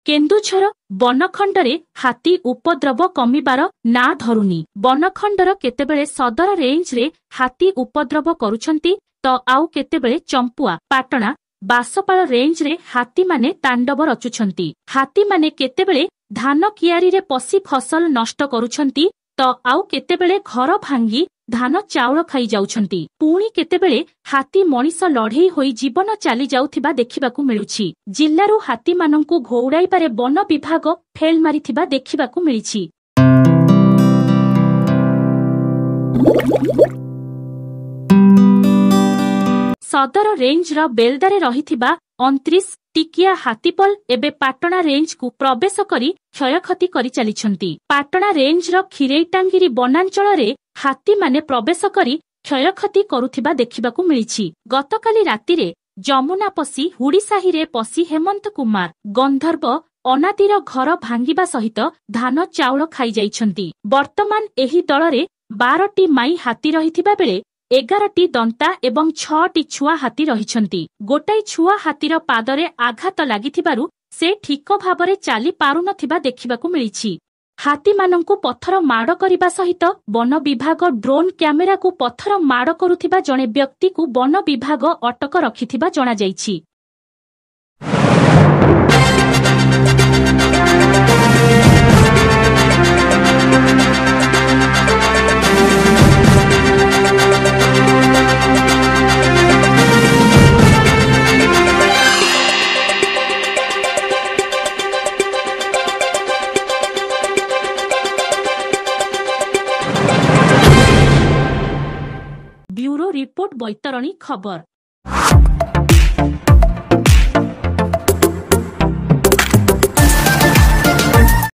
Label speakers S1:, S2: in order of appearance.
S1: केन्दुझर बनखंडरे हाथी उपद्रव कमिबार ना धरुनी। बनखंडर केतेबेले सदर रेंज रे हाथी उपद्रव करुछंती तो आउ केतेबेले चंपुआ पाटणा बासपाल रेंज रे हाथी माने तांडव रचुछंती। हाथी माने केतेबेले धान कियारी रे पसी फसल नष्ट करुछंती तो आउ केतेबेले घर भांगी धान चाउल खाई जाउछंती। पुणी केतेबेले हाथी मनीष लढ़ई होई जीवन चली जाउथिबा देखिबाकू मिलुछि। जिल्लारू हाथी मानंकु घौड़ाइबारे वन विभाग फेल मारिथिबा देखिबाकू मिलिछि। सदर रेंज र बेलदारे रहिथिबा 29 टिकिया हाथीपल एबे पाटणा रेंज को प्रवेश करी क्षयक्षति करि चलिछंती। पाटणा रेंज र खिरेइटांगिरी वनांचल रे हाथी माने प्रवेश करी क्षयक्षति करुथिबा देखिबाकू मिलिछि। गतकाली रातिरे जमुना पसी हुड़ीसाही रे पसी हेमंत कुमार गंधर्व अनादीर घर भांगिबा सहित धान चाउल खाई जाइछंती। वर्तमान एही दलरे 12टी माई हाथी रहिथिबा बेले 11टी दंता एवं 6टी छुआ हाथी रहिछंती। गोटाई छुआ हाथीर पादरे आघात लागिथिबारु से ठीक भाबरे चाली पारुनथिबा देखिबाकू मिलिछि। हाथी मानंकु पत्थर माड़ करिबा सहित वन विभाग ड्रोन कैमेरा को पत्थर माड़ करुथिबा जणे व्यक्ति को वन विभाग अटक रखिथिबा जणा जाइछि। ब्यूरो रिपोर्ट बैतरणी खबर।